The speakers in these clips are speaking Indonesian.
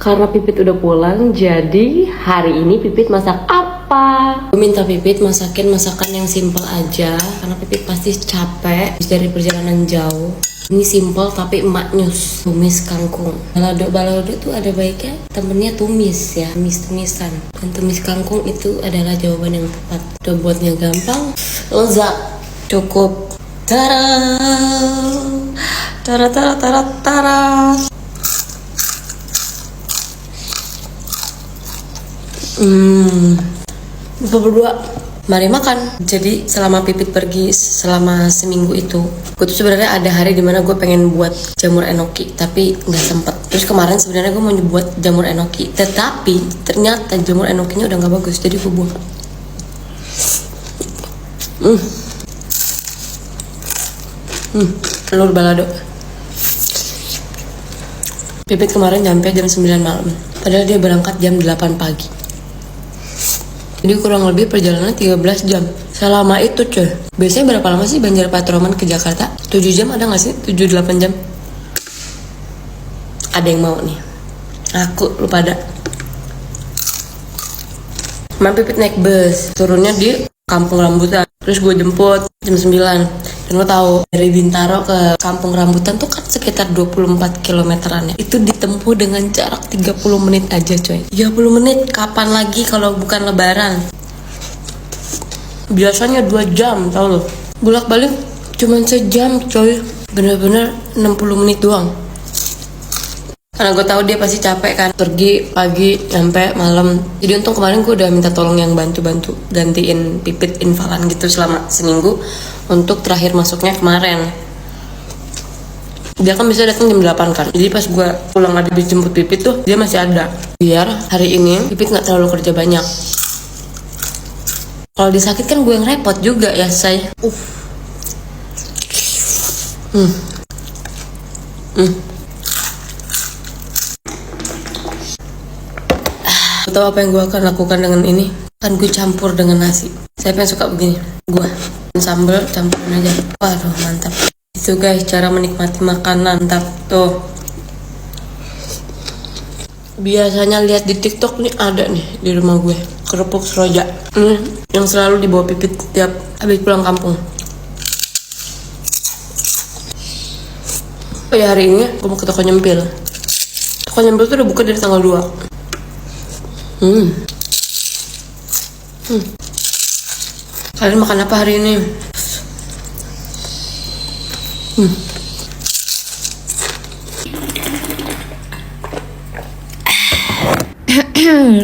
Karena Pipit udah pulang, jadi hari ini Pipit masak apa? Gue minta Pipit masakin masakan yang simple aja, karena Pipit pasti capek dari perjalanan jauh. Ini simple tapi emaknyus. Tumis kangkung. Balado tuh ada baiknya temennya tumis ya, tumis-tumisan. Dan tumis kangkung itu adalah jawaban yang tepat. Udah buatnya gampang, lezat, cukup. Tara, tara, tara, tara, tara. Lupa berdua. Mari makan. Jadi selama Pipit pergi selama seminggu itu, gue tuh sebenarnya ada hari dimana gue pengen buat jamur enoki, tapi nggak sempet. Terus kemarin sebenarnya gue mau buat jamur enoki, tetapi ternyata jamur enokinya udah nggak bagus, jadi gue buang. Telur balado. Pipit kemarin nyampe jam 9 malam, padahal dia berangkat jam 8 pagi. Jadi kurang lebih perjalanan 13 jam. Selama itu cuy. Biasanya berapa lama sih Banjar Patroman ke Jakarta? 7 jam ada gak sih? 7-8 jam? Ada yang mau nih? Aku lupa ada. Pipit naik bus, turunnya di Kampung Rambutan. Terus gue jemput jam 9. Dan lo tahu dari Bintaro ke Kampung Rambutan tuh kan sekitar 24 kilometeran ya. Itu ditempuh dengan jarak 30 menit aja coy. 30 menit kapan lagi kalau bukan lebaran? Biasanya 2 jam tau lo. Bolak balik cuman sejam coy. Bener-bener 60 menit doang. Karena gue tahu dia pasti capek kan, pergi pagi sampai malam. Jadi untung kemarin gue udah minta tolong yang bantu-bantu gantiin Pipit invalan gitu selama seminggu untuk terakhir masuknya kemarin. Dia kan bisa datang jam 8 kan. Jadi pas gue pulang habis jemput Pipit tuh dia masih ada. Biar hari ini Pipit nggak terlalu kerja banyak. Kalau dia sakit kan gue yang repot juga ya say. Tahu apa yang gue akan lakukan dengan ini? Kan gue campur dengan nasi. Siapa yang suka begini? Gue sambal campurin aja. Waduh mantap. Itu guys cara menikmati makanan. Mantap tuh. Biasanya lihat di TikTok nih ada nih di rumah gue kerupuk seroja. Yang selalu dibawa Pipit tiap habis pulang kampung. Oh ya hari ini gue mau ke toko nyempil. Toko nyempil tuh udah buka dari tanggal 2. Kalian makan apa hari ini?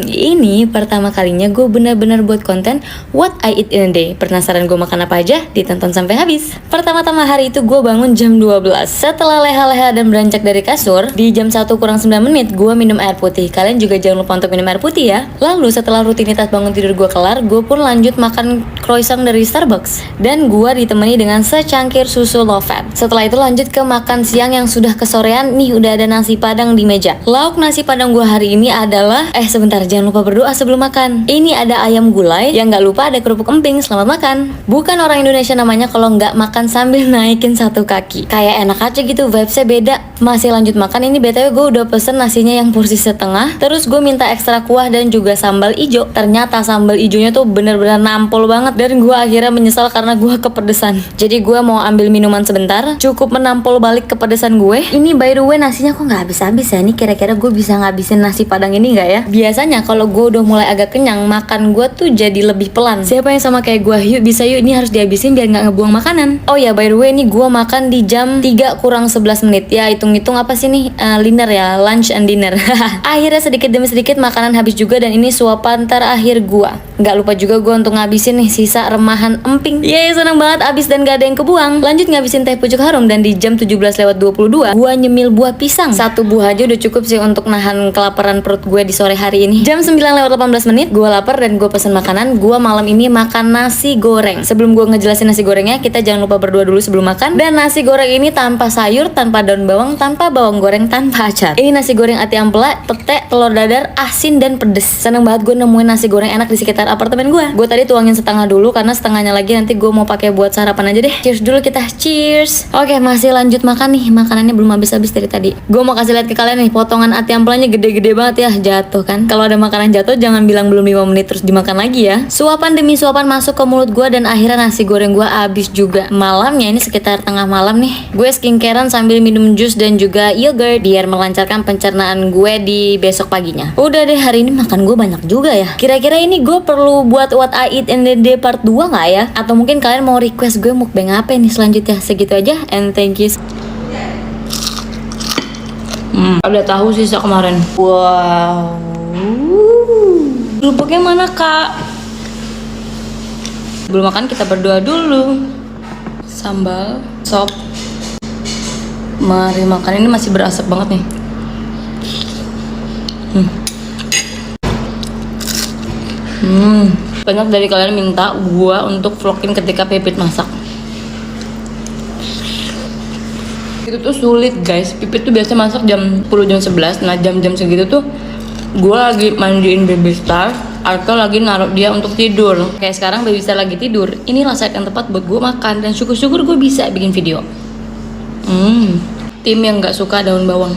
Ini pertama kalinya gue benar-benar buat konten What I Eat in a Day. Penasaran gue makan apa aja? Ditonton sampai habis. Pertama-tama hari itu gue bangun jam 12. Setelah leha-leha dan beranjak dari kasur, di jam 1 kurang 9 menit gue minum air putih. Kalian juga jangan lupa untuk minum air putih ya. Lalu setelah rutinitas bangun tidur gue kelar, gue pun lanjut makan croissant dari Starbucks. Dan gue ditemani dengan secangkir susu low fat. Setelah itu lanjut ke makan siang yang sudah kesorean. Nih udah ada nasi padang di meja. Lauk nasi padang gue hari ini adalah sebentar, jangan lupa berdoa sebelum makan. Ini ada ayam gulai, yang gak lupa ada kerupuk emping. Selamat makan. Bukan orang Indonesia namanya kalau nggak makan sambil naikin satu kaki. Kayak enak aja gitu, vibesnya beda. Masih lanjut makan. Ini BTW gue udah pesen nasinya yang porsi setengah. Terus gue minta ekstra kuah dan juga sambal ijo. Ternyata sambal ijonya tuh bener-bener nampol banget. Dan gue akhirnya menyesal karena gue kepedesan. Jadi gue mau ambil minuman sebentar. Cukup menampol balik kepedesan gue. Ini by the way nasinya kok nggak habis-habis ya. Ini kira-kira gue bisa ngabisin nasi padang ini nggak ya? Biasanya kalau gue udah mulai agak kenyang, makan gue tuh jadi lebih pelan. Siapa yang sama kayak gue? Yuk bisa yuk, ini harus dihabisin biar nggak ngebuang makanan. Oh ya by the way, ini gue makan di jam 3 kurang 11 menit. Ya hitung-hitung apa sih nih? Dinner ya, lunch and dinner. Akhirnya sedikit demi sedikit makanan habis juga. Dan ini suapan terakhir gue. Nggak lupa juga gue untuk ngabisin nih sisa remahan emping. Yeay seneng banget abis dan gak ada yang kebuang. Lanjut ngabisin teh pucuk harum. Dan di jam 17:22 gue nyemil buah pisang. Satu buah aja udah cukup sih untuk nahan kelaparan perut gue di sore hari ini. Jam 9:18 menit gue lapar dan gue pesen makanan. Gue malam ini makan nasi goreng. Sebelum gue ngejelasin nasi gorengnya, kita jangan lupa berdoa dulu sebelum makan. Dan nasi goreng ini tanpa sayur, tanpa daun bawang, tanpa bawang goreng, tanpa acar. Ini nasi goreng ati ampela, pete, telur dadar, asin dan pedes. Seneng banget gue nemuin nasi goreng enak di sekitar sekitar apartemen gue. Gue tadi tuangin setengah dulu karena setengahnya lagi nanti gue mau pakai buat sarapan aja deh. Cheers dulu kita, cheers. Oke, masih lanjut makan nih. Makanannya belum habis-habis dari tadi. Gue mau kasih lihat ke kalian nih, potongan ati amplanya gede-gede banget ya, jatuh kan. Kalau ada makanan jatuh jangan bilang belum 5 menit terus dimakan lagi ya. Suapan demi suapan masuk ke mulut gue dan akhirnya nasi goreng gue habis juga. Malamnya ini sekitar tengah malam nih, gue skincarean sambil minum jus dan juga yogurt biar melancarkan pencernaan gue di besok paginya. Udah deh, hari ini makan gue banyak juga ya. Kira-kira ini gue perlu buat What I Eat in a Day part 2 nggak ya? Atau mungkin kalian mau request gue mukbang apa nih selanjutnya? Segitu aja, and thank you. Ada tahu sisa kemarin. Wow. Kerupuknya mana kak? Belum makan, kita berdoa dulu. Sambal, sop. Mari makan, ini masih berasap banget nih. Banyak dari kalian minta gua untuk vlogin ketika Pipit masak. Itu tuh sulit guys. Pipit tuh biasa masak jam 10 jam 11. Nah jam-jam segitu tuh gua lagi mandiin baby star atau lagi naruh dia untuk tidur. Kayak sekarang baby star lagi tidur. Inilah saat yang tepat buat gua makan, dan syukur-syukur gue bisa bikin video. Tim yang nggak suka daun bawang.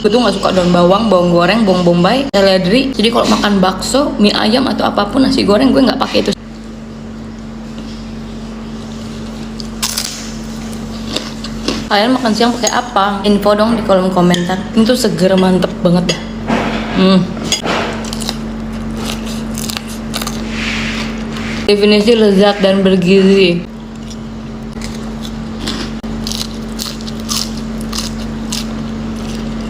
Gue tuh gak suka daun bawang, bawang goreng, bawang bombay, seledri. Jadi kalau makan bakso, mie ayam atau apapun, nasi goreng, gue gak pakai itu. Kalian makan siang pakai apa? Info dong di kolom komentar. Ini tuh seger, mantep banget dah. Definisi lezat dan bergizi.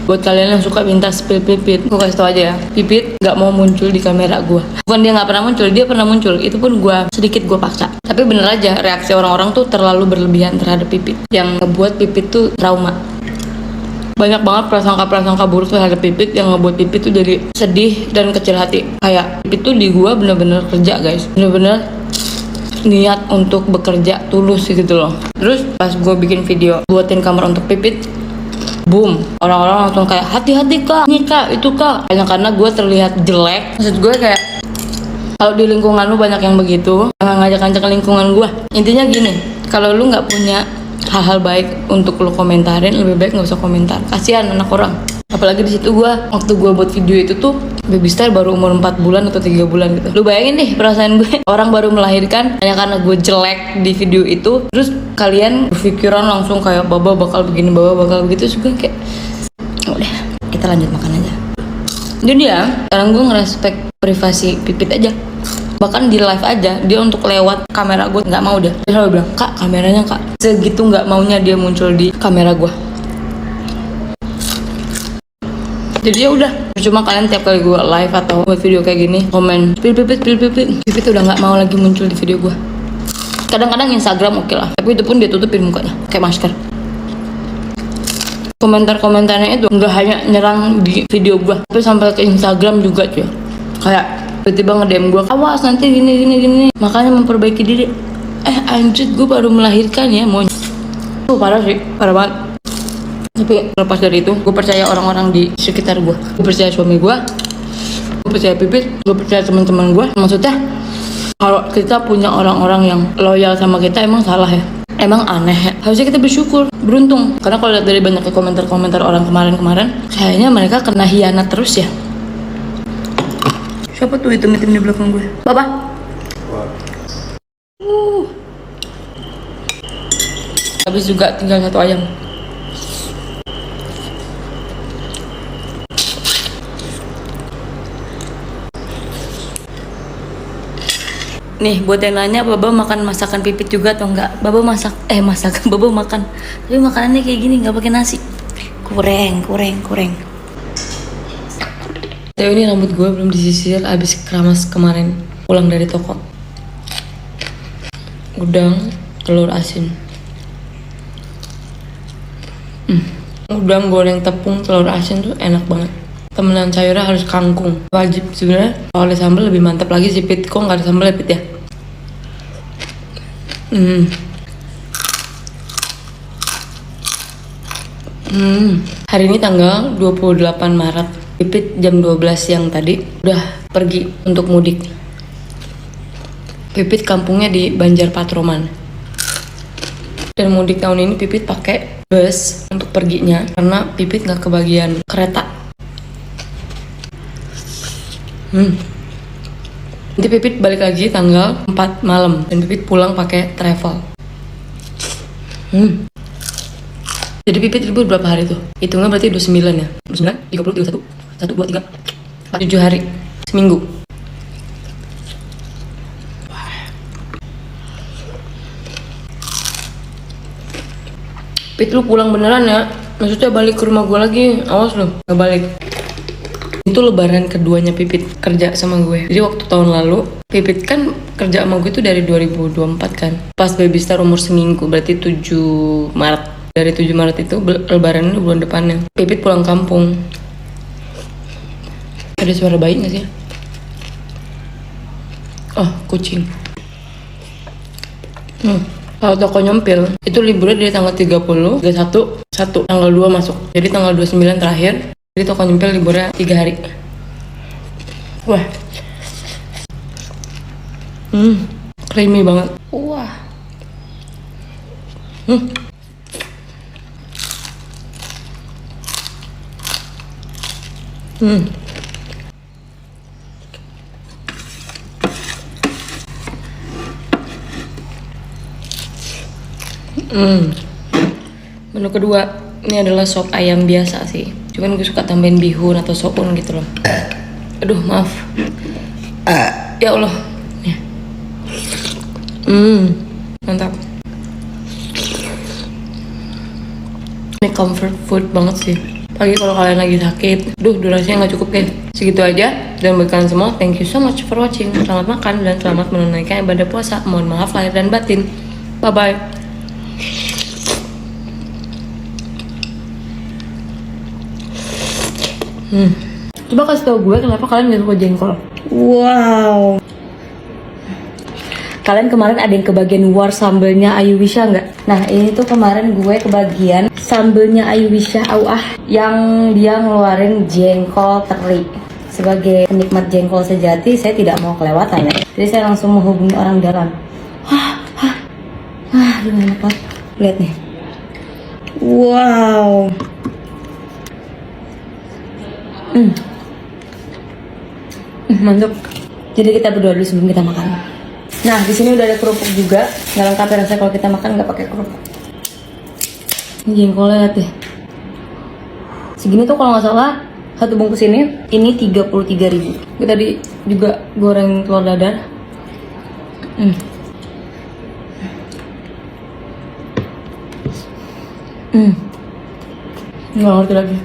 Buat kalian yang suka minta spill Pipit, gue kasih tau aja ya, Pipit gak mau muncul di kamera gue. Bukan dia gak pernah muncul, dia pernah muncul. Itu pun sedikit gue paksa. Tapi bener aja, reaksi orang-orang tuh terlalu berlebihan terhadap Pipit, yang ngebuat Pipit tuh trauma. Banyak banget prasangka-prasangka buruk terhadap Pipit yang ngebuat Pipit tuh jadi sedih dan kecil hati. Kayak Pipit tuh di gue bener-bener kerja guys, bener-bener niat untuk bekerja tulus gitu loh. Terus pas gue bikin video buatin kamar untuk Pipit, boom, orang-orang langsung kayak hati-hati kak, ini kak, itu kak. Hanya karena gue terlihat jelek. Maksud gue kayak, kalau di lingkungan lu banyak yang begitu, jangan ngajak-ngajak ke lingkungan gue. Intinya gini, kalau lu nggak punya hal-hal baik untuk lu komentarin, lebih baik nggak usah komentar. Kasihan anak orang. Apalagi di situ waktu gue buat video itu tuh baby star baru umur 4 bulan atau 3 bulan gitu. Lu bayangin deh perasaan gue, orang baru melahirkan hanya karena gue jelek di video itu. Terus kalian berpikiran langsung kayak baba bakal begini, baba bakal begitu. Terus gue kayak udah, kita lanjut makan aja. Jadi ya, sekarang gue ngerespek privasi Pipit aja. Bahkan di live aja, dia untuk lewat kamera gue nggak mau. Dia selalu bilang, kak kameranya kak. Segitu nggak maunya dia muncul di kamera gue. Jadi ya udah, cuma kalian tiap kali gue live atau buat video kayak gini komen Pipit udah nggak mau lagi muncul di video gue. Kadang-kadang Instagram oke lah, tapi itu pun dia tutupin mukanya kayak masker. Komentar-komentarnya itu nggak hanya nyerang di video gue, tapi sampai ke Instagram juga cuy. Kayak tiba-tiba nge-DM gue, awas nanti gini, makanya memperbaiki diri. Anjir, gue baru melahirkan ya, mau parah sih, parah banget. Tapi lepas dari itu, gue percaya orang-orang di sekitar gue. Gue percaya suami gue percaya Pipit, gue percaya teman-teman gue. Maksudnya, kalau kita punya orang-orang yang loyal sama kita, emang salah ya? Emang aneh ya? Harusnya kita bersyukur, beruntung. Karena kalau lihat dari banyaknya komentar-komentar orang kemarin-kemarin, kayaknya mereka kena hianat terus ya. Siapa tuh hitam-hitam di belakang gue? Papa? Habis juga tinggal 1 ayam. Nih buat yang nanya Baba makan masakan Pipit juga atau enggak? Baba Baba makan, tapi makanannya kayak gini, nggak pakai nasi. Kurang. Tapi ini rambut gue belum disisir, abis keramas kemarin pulang dari toko. Udang, telur asin. Udang goreng tepung telur asin tuh enak banget. Temenan sayurnya harus kangkung, wajib sebenarnya. Kalau ada sambal lebih mantap lagi sih Pit. Kok nggak ada sambal ya Pit ya? Hari ini tanggal 28 Maret. Pipit jam 12 siang tadi udah pergi untuk mudik. Pipit kampungnya di Banjar Patroman. Dan mudik tahun ini Pipit pakai bus untuk perginya karena Pipit nggak kebagian kereta. Nanti Pipit balik lagi tanggal 4 malam dan Pipit pulang pakai travel. Jadi Pipit libur berapa hari tuh? Hitungnya berarti 29 ya? 29, 30, 31, 1, 2, 3, 4, 7 hari. Seminggu. Pit, lu pulang beneran ya? Maksudnya balik ke rumah gue lagi? Awas lu, gak balik. Itu lebaran keduanya Pipit kerja sama gue. Jadi waktu tahun lalu, Pipit kan kerja sama gue tuh dari 2024 kan. Pas baby star umur seminggu, berarti 7 Maret. Dari 7 Maret itu lebaran itu bulan depannya. Pipit pulang kampung. Ada suara bayi gak sih? Oh, kucing. Kalau toko nyempil, itu liburnya dari tanggal 30, 31, 1, tanggal 2 masuk. Jadi tanggal 29 terakhir, jadi toko nyempil liburnya 3 hari. Wah. Creamy banget. Wah. Menu kedua, ini adalah sop ayam biasa sih. Cuman gue suka tambahin bihun atau sopun gitu loh. Aduh, maaf. Ya Allah. Ya. Mantap. Ini comfort food banget sih. Pagi kalau kalian lagi sakit. Duh, durasinya nggak cukup guys. Segitu aja. Dan buat kalian semua, thank you so much for watching. Selamat makan dan selamat menunaikan ibadah puasa. Mohon maaf lahir dan batin. Bye-bye. Coba kasih tau gue kenapa kalian gak suka jengkol. Wow. Kalian kemarin ada yang kebagian war sambelnya Ayu Wisha nggak? Nah ini tuh kemarin gue kebagian sambelnya Ayu Wisha yang dia ngeluarin jengkol teri. Sebagai penikmat jengkol sejati, saya tidak mau kelewatan ya. Jadi saya langsung menghubungi orang dalam. Gimana Pak? Lihat nih. Wow. Mantap. Jadi kita berdoa dulu sebelum kita makan. Nah, di sini udah ada kerupuk juga. Nggak lengkap ya rasanya kalau kita makan nggak pakai kerupuk. Ini jengkolnya lihat deh. Segini tuh kalau nggak salah satu bungkus ini 33.000. Gue tadi juga goreng telur dadar. Nggak ngerti lagi.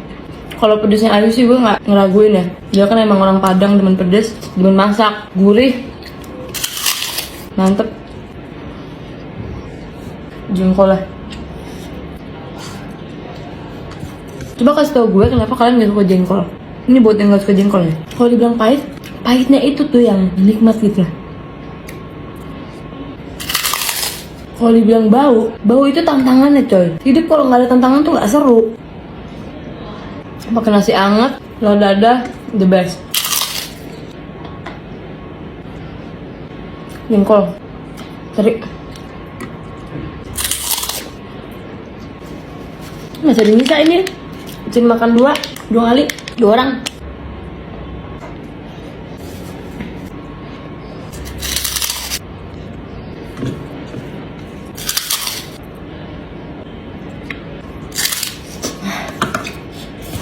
Kalau pedesnya Ayu sih gue nggak ngeraguin ya. Dia kan emang orang Padang, demen pedes, demen masak, gurih, mantep. Jengkolnya. Coba kasih tau gue kenapa kalian gak suka jengkol. Ini buat yang gak suka jengkol ya. Kalau dibilang pahit, pahitnya itu tuh yang nikmat gitu lah. Kalau dibilang bau itu tantangannya coy. Hidup kalau nggak ada tantangan tuh nggak seru. Pakai nasi anget, telur dadar, the best. Jengkol, teri. Masih ada nyisa ini. Cuma makan dua kali, 2 orang.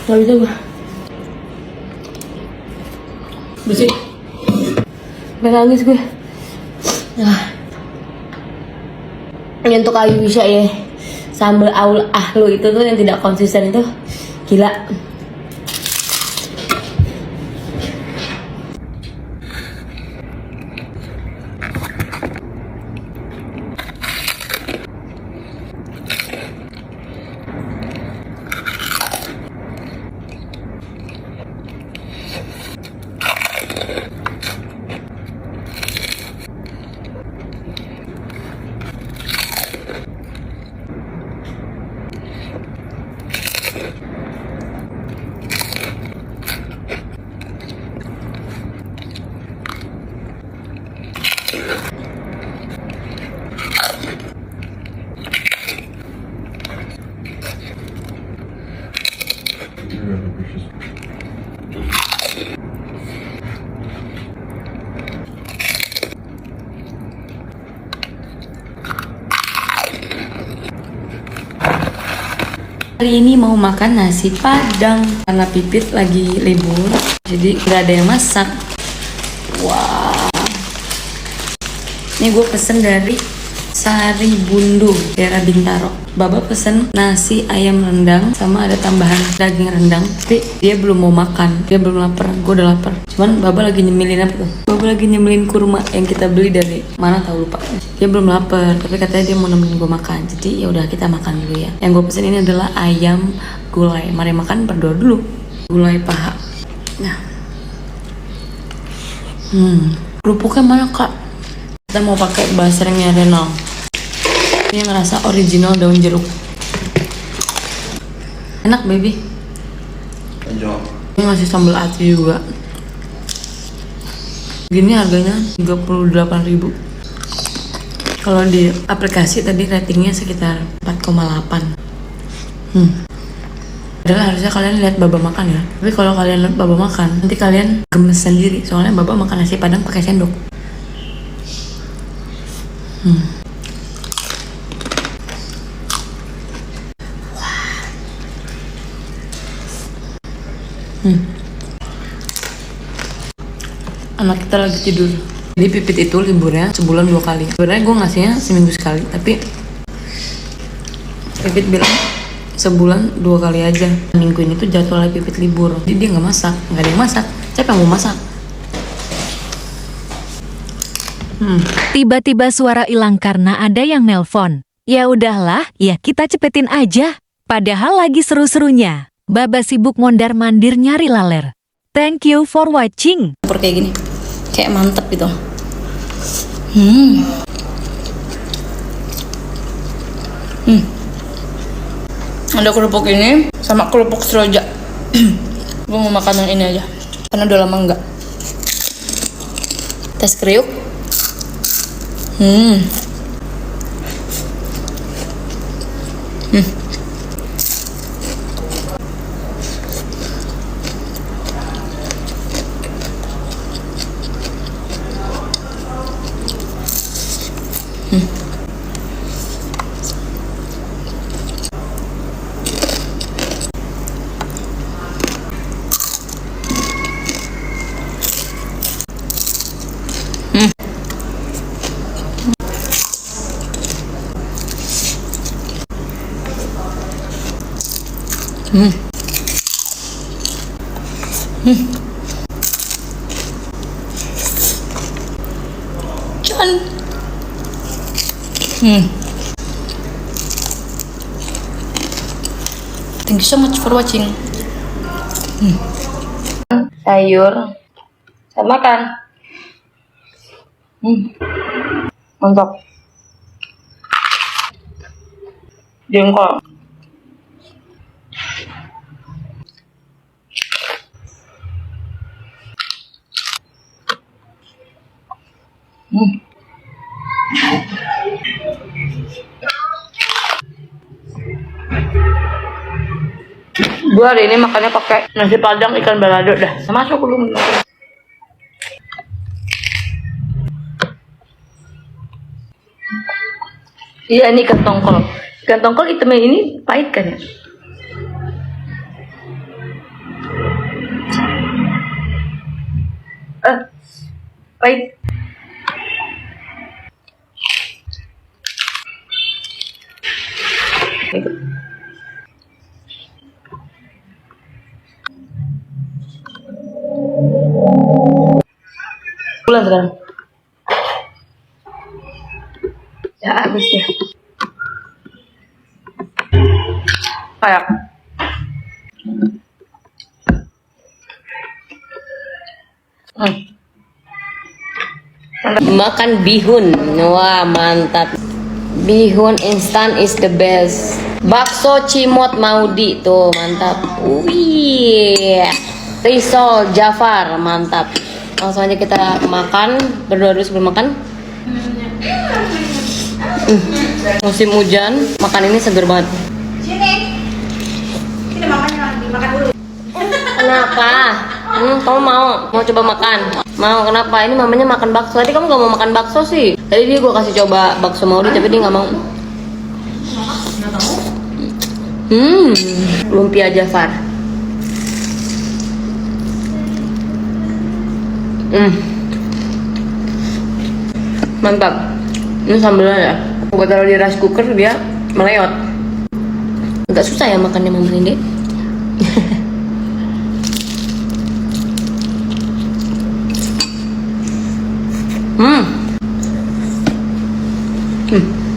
Gak bisa gue. Bersih. Sampai nangis gue. Ini untuk Ayu Wisha ya. Sambal aul ahlu itu tuh yang tidak konsisten itu gila. Hari ini mau makan nasi padang karena Pipit lagi libur, jadi nggak ada yang masak. Wah, ini gue pesen dari Sari Bundu, daerah Bintaro. Baba pesen nasi ayam rendang sama ada tambahan daging rendang. Tapi dia belum mau makan, dia belum lapar. Gue udah lapar. Cuman Baba lagi nyemilin apa tuh? Baba lagi nyemilin kurma yang kita beli dari mana tahu lupa. Dia belum lapar, tapi katanya dia mau nemenin gue makan. Jadi ya udah kita makan dulu ya. Yang gue pesen ini adalah ayam gulai. Mari makan berdua dulu. Gulai paha. Nah, kerupuknya mana kak? Kita mau pakai basrengnya Renal. Ini yang rasa original daun jeruk. Enak baby. Ini masih sambal ati juga. Gini harganya 38.000. Kalau di aplikasi tadi ratingnya sekitar 4,8. Padahal harusnya kalian lihat Baba makan ya. Tapi kalau kalian lihat Baba makan, nanti kalian gemes sendiri. Soalnya Baba makan nasi padang pakai sendok. Anak kita lagi tidur. Jadi Pipit itu liburnya sebulan 2 kali. Sebenarnya gue ngasihnya seminggu sekali, tapi Pipit bilang sebulan 2 kali aja. Minggu ini tuh jadwalnya Pipit libur, jadi dia nggak masak, nggak ada yang masak. Siapa yang mau masak? Tiba-tiba suara hilang karena ada yang nelpon. Ya udahlah, ya kita cepetin aja. Padahal lagi seru-serunya. Baba sibuk mondar-mandir nyari laler. Thank you for watching. Campur kayak gini, kayak mantep gitu. Ada kerupuk ini sama kerupuk seroja. Gue mau makan yang ini aja, karena udah lama enggak. Tes kriuk. Can. Thank you so much for watching. Sayur. Saya makan. Mantap. Jengkol. Gue hari ini makannya pakai nasi padang ikan balado dah. Masuk belum? Iya, ini ikan tongkol. Ikan tongkol hitamnya ini pahit kan ya? Pahit. Pulang sekarang. Ya habis ya. Kayak. Makan bihun. Wah, mantap. Bihun instan is the best. Bakso Cimot Maudi tuh, mantap. Wih. Risol Jafar, mantap. Langsung aja kita makan, berdua dulu sebelum makan. Musim hujan, makan ini seger banget. Sini makan dulu. Kenapa? Kamu mau coba makan? Mau, kenapa? Ini mamanya makan bakso. Tadi kamu gak mau makan bakso sih. Tadi dia gue kasih coba bakso Maudi, tapi dia gak mau. Lumpia Jafar. Mantap. Ini sambelnya ya. Gue taruh di rice cooker dia meleot. Agak susah ya makannya Mama Ninde.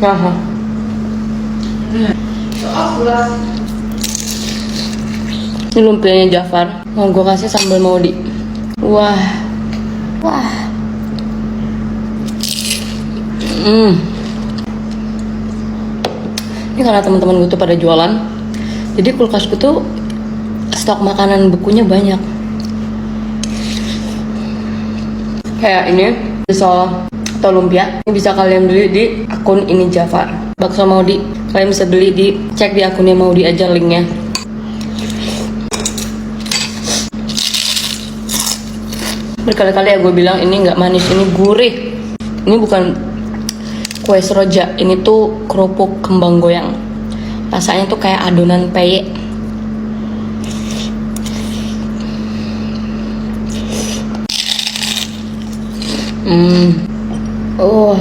Aha. Ini lumpianya Jafar. Mau gue kasih sambal Maudi. Wah. Ini karena teman-teman gue tuh pada jualan, jadi kulkasku tuh stok makanan bekunya banyak. Kayak ini bakso atau lumpia, ini bisa kalian beli di akun ini Jafar. Bakso Maudi, kalian bisa beli cek di akunnya Maudi aja linknya. Berkali-kali ya gue bilang ini nggak manis, ini gurih. Ini bukan kue seroja, ini tuh kerupuk kembang goyang. Rasanya tuh kayak adonan peye. Wow.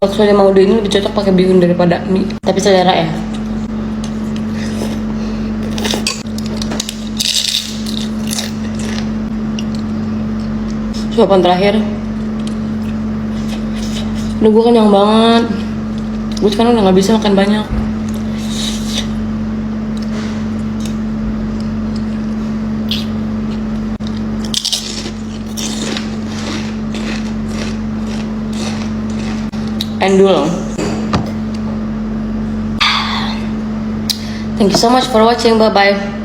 Bakso yang Maudi ini lebih cocok pakai bihun daripada mie, tapi selera ya. Suapan terakhir. Udah gue kenyang banget. Gue sekarang udah gak bisa makan banyak. Endul. Thank you so much for watching. Bye bye.